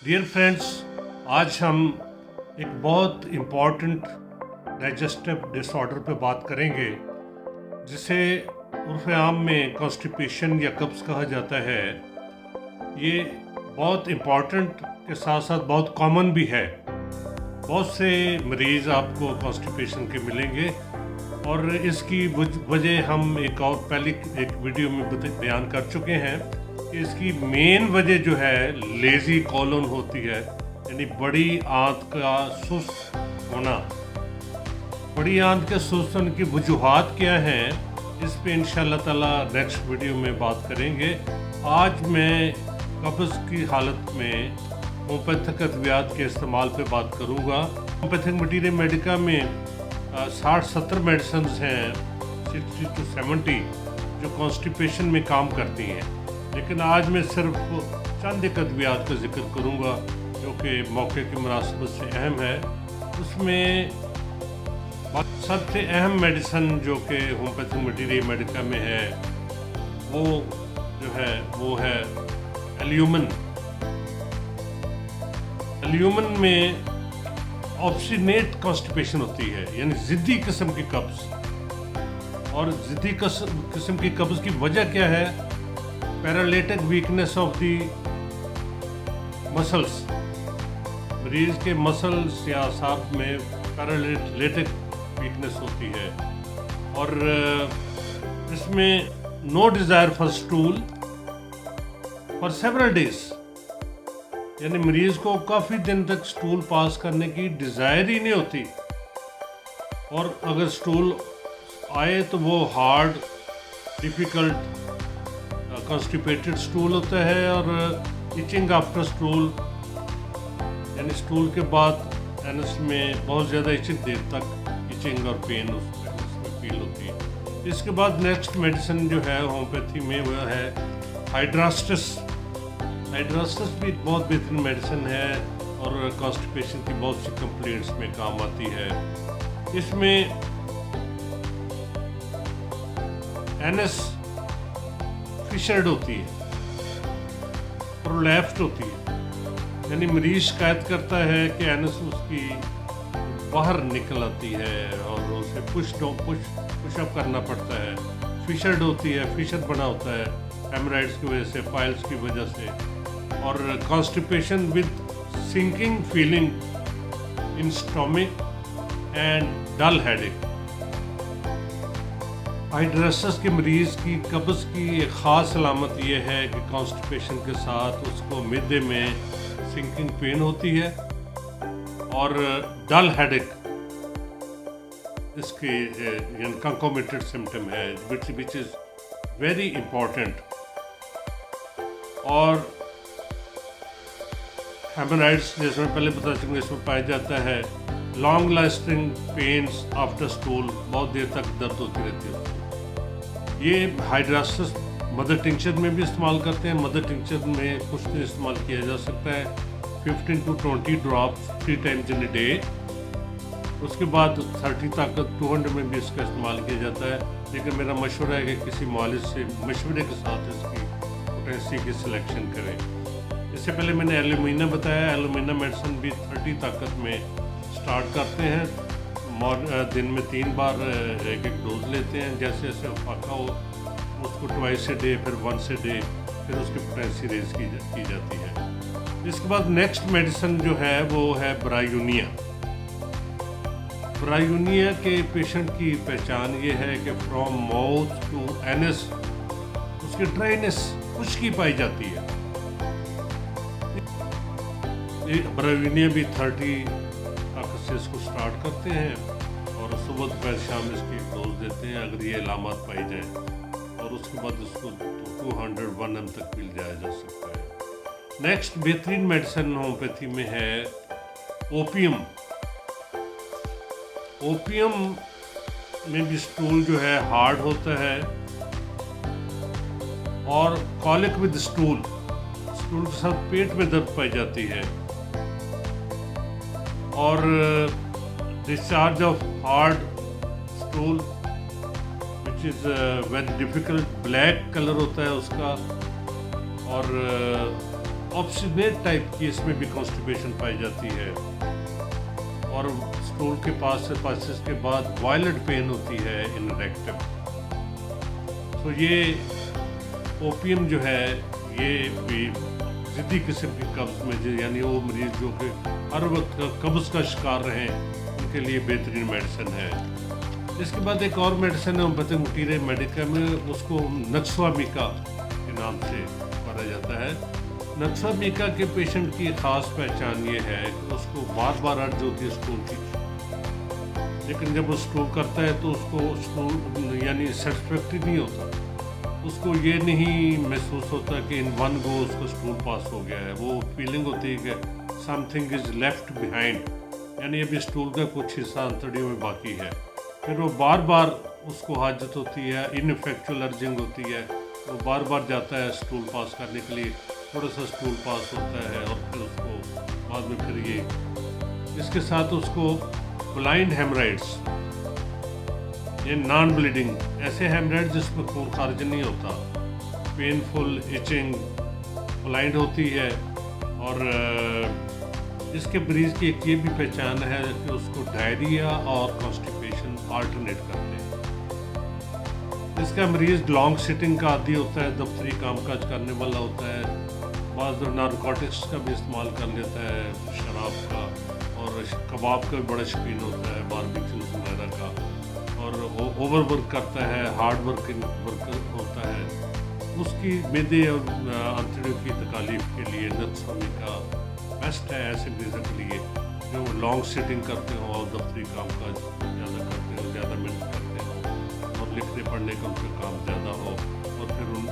Dear friends, आज हम एक बहुत इम्पॉर्टेंट डाइजेस्टिव डिसऑर्डर पे बात करेंगे जिसे उर्फ़ आम में कॉन्स्टिपेशन या कब्ज़ कहा जाता है। ये बहुत इम्पॉर्टेंट के साथ साथ बहुत कॉमन भी है। बहुत से मरीज़ आपको कॉन्स्टिपेशन के मिलेंगे और इसकी वजह हम एक और पहले एक वीडियो में बयान कर चुके हैं कि इसकी मेन वजह जो है लेज़ी कॉलन होती है, यानी बड़ी आंत का सुस्त होना। बड़ी आंत के सुस्त होने की वजूहात क्या हैं, इस पे इंशाल्लाह ताला नेक्स्ट वीडियो में बात करेंगे। आज मैं कब्ज़ की हालत में होम्योपैथिक अद्वियात के इस्तेमाल पे बात करूँगा। होम्योपैथिक मटीरियल मेडिका में 60-70 मेडिसिन हैं, 60 to 70 जो कॉन्स्टिपेशन में काम करती हैं, लेकिन आज मैं सिर्फ चंद एक अद्वियात का जिक्र करूँगा जो कि मौके की मुनासिबत से अहम है। उसमें सबसे अहम मेडिसिन जो कि होम्योपैथिक मटीरियल मेडिका में है वो है एल्यूमिन। एल्यूमिन में ऑब्स्टिनेट कॉन्स्टिपेशन होती है, यानी ज़िद्दी किस्म की कब्ज़। और ज़िद्दी किस्म की कब्ज़ की वजह क्या है? Paralytic weakness of the muscles. मरीज़ के मसल्स या असाब में पैरालिटिक वीकनेस होती है और इसमें no desire for stool for several days, यानी मरीज़ को काफ़ी दिन तक स्टूल पास करने की डिज़ायर ही नहीं होती, और अगर स्टूल आए तो वो हार्ड डिफ़िकल्ट कॉन्स्टिपेटेड स्टूल होता है और इचिंग आफ्टर स्टूल, यानी स्टूल के बाद एनस में बहुत ज़्यादा इचिंग देर तक इचिंग और पेन उसमें फील होती है। इसके बाद नेक्स्ट मेडिसिन जो है होम्योपैथी में वो है हाइड्रास्टिस। हाइड्रास्टिस भी बहुत बेहतरीन मेडिसिन है और कॉन्स्टिपेशन की बहुत सी कंप्लेंट्स में काम आती है। इसमें एनस फिशर्ड होती है, प्रोलैप्स्ड होती है, यानी मरीज शिकायत करता है कि एनस उसकी बाहर निकल आती है और उसे पुशअप करना पड़ता है। फिशर्ड होती है, फिशर बना होता है हेमराइड्स की वजह से, पाइल्स की वजह से, और constipation with sinking feeling in stomach and dull headache. Hydrastis के मरीज़ की कब्ज़ की एक ख़ास अलामत यह है कि कॉन्स्टिपेशन के साथ उसको मिडे में सिंकिंग पेन होती है और डल हेडेक इसके कंकोमिटेड सिम्टम है, विच इज़ वेरी इम्पॉर्टेंट। और हेमराइड्स, जैसे मैं पहले बता चुका, इसमें पाया जाता है long lasting pains after stool, बहुत देर तक दर्द होती रहती है। ये हाइड्रास्टिस मदर टिंचर में भी इस्तेमाल करते हैं। मदर टिंचर में कुछ दिन इस्तेमाल किया जा सकता है, 15 to 20 drops 3 times in a day। उसके बाद 30 ताकत 200 में भी इसका इस्तेमाल किया जाता है, लेकिन मेरा मशवरा है कि किसी मालिज से मशवरे के साथ इसकी पोटेंसी की सिलेक्शन करें। इससे पहले मैंने एल्यूमिना बताया। एल्यूमिना मेडिसिन भी 30 ताकत में स्टार्ट करते हैं, दिन में 3 बार एक डोज लेते हैं। जैसे जैसे फाका हो उसको ट्वाइस ए डे, फिर वंस ए डे, फिर उसकी पोटेंसी रेज की जाती है। इसके बाद नेक्स्ट मेडिसिन जो है वो है ब्रायूनिया। ब्रायूनिया के पेशेंट की पहचान ये है कि फ्रॉम माउथ टू एनस उसकी ड्राइनेस खुश्की पाई जाती है। ब्रायूनिया भी 30 ताकत से इसको स्टार्ट करते हैं और सुबह दोपहर शाम इसकी डोज देते हैं अगर ये अलामत पाई जाए, और उसके बाद इसको 201 ml तक मिल जाया जा सकता है। नेक्स्ट बेहतरीन मेडिसिन होम्योपैथी में है ओपियम। ओपियम में भी स्टूल जो है हार्ड होता है और कॉलिक विद स्टूल के साथ पेट में दर्द पाई जाती है, और discharge of hard stool which is very difficult, black colour होता है उसका, और ऑब्स्टिनेट टाइप की इसमें भी कॉन्स्टिपेशन पाई जाती है, और स्टूल के पासेस के बाद वायलेंट पेन होती है इन रेक्टम। तो ये ओपियम जो है ये भी ज़िद्दी किस्म की कब्ज़ में, यानी वो मरीज़ जो कि हर वक्त कब्ज़ का शिकार रहें, उनके लिए बेहतरीन मेडिसिन है। इसके बाद एक और मेडिसिन है होम्योपैथिक मटीरियल मेडिका में, उसको नक्सवा मीका के नाम से माना जाता है। नक्सवा मीका के पेशेंट की ख़ास पहचान ये है कि उसको बार बार अर्ज होती है स्टूल की, लेकिन जब वो स्टूल करता है तो उसको स्टूल यानी सेटिस्फैक्ट्री नहीं होता, उसको ये नहीं महसूस होता कि इन वन गो उसको स्टूल पास हो गया है। वो फीलिंग होती है कि समथिंग इज़ लेफ्ट बिहाइंड, यानी अभी स्टूल का कुछ हिस्सा अंतड़ियों में बाकी है। फिर वो बार बार उसको हाजत होती है, इनफेक्चुअल अर्जिंग होती है, वो बार बार जाता है स्टूल पास करने के लिए, थोड़ा सा स्टूल पास होता है और फिर उसको बाद में फिर ये, इसके साथ उसको ब्लाइंड हेमराइड्स, ये नॉन ब्लीडिंग, ऐसे हेमराइड जिसमें खून खारिज नहीं होता, पेनफुल इचिंग, ब्लाइंड होती है, और इसके मरीज़ की एक ये भी पहचान है कि उसको डायरिया और कॉन्स्टिपेशन आल्टरनेट करते हैं। इसका मरीज़ लॉन्ग सिटिंग का आदी होता है, दफ्तरी कामकाज करने वाला होता है, बाज़ नारकोटिक्स का भी इस्तेमाल कर लेता है, शराब का, और कबाब का भी बड़ा शौकीन होता है, बारबेक्यूज़ वगैरह का, और ओवर वर्क करता है, हार्ड वर्किंग वर्कर होता है। उसकी मैदे और अंतड़ियों की तकालीफ के लिए नक्सवा मीका बेस्ट है ऐसे मरीजों के लिए जो लॉन्ग सिटिंग करते हो और दफ्तरी काम काज ज़्यादा करते हो, ज़्यादा मेहनत करते हो, और लिखने पढ़ने का उनका काम ज़्यादा हो, और फिर उन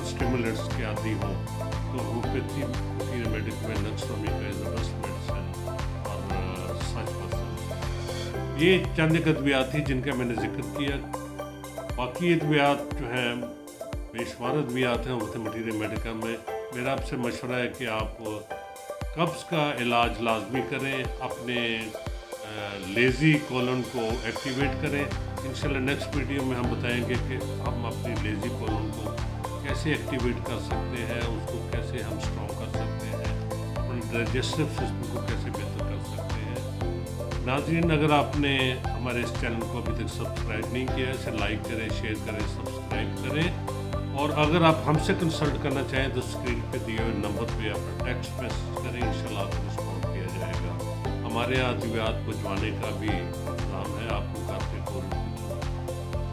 स्टिमुलेंट्स के आदी हो, तो होम्योपैथी मेडिक में Nux vomica is the best medicine और सच पसंद। ये चंद एक अद्वियात थी जिनका मैंने जिक्र किया। बाकी अद्वियात जो हैं बेशुमार अद्वियात हैं होम्योपैथी मटीरियल मेडिका में। मेरा आपसे मशवरा है कि आप कब्ज़ का इलाज लाजमी करें, अपने लेज़ी कोलन को एक्टिवेट करें। इंशाल्लाह नेक्स्ट वीडियो में हम बताएंगे कि हम अपनी लेज़ी कोलन को कैसे एक्टिवेट कर सकते हैं, उसको कैसे हम स्ट्रॉन्ग कर सकते हैं, अपने डाइजेस्टिव सिस्टम को कैसे बेहतर कर सकते हैं। नाज़रीन, अगर आपने हमारे इस चैनल को अभी तक सब्सक्राइब नहीं किया है, इसे लाइक करें, शेयर करें, सब्सक्राइब करें, और अगर आप हमसे कंसल्ट करना चाहें तो स्क्रीन पे दिए हुए नंबर पे अपना टेक्स्ट मैसेज करें, इंशाल्लाह आपको रिस्पॉन्ड किया जाएगा। हमारे यहाँ अद्वियात भिजवाने का भी इंतजाम है, आपको घर पे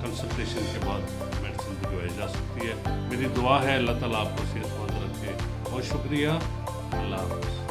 कंसल्टेशन के बाद मेडिसिन भिजवाई जा सकती है। मेरी दुआ है अल्लाह ताला आपको सेहतमंद रखे। बहुत शुक्रिया, अल्लाह हाफ़िज़।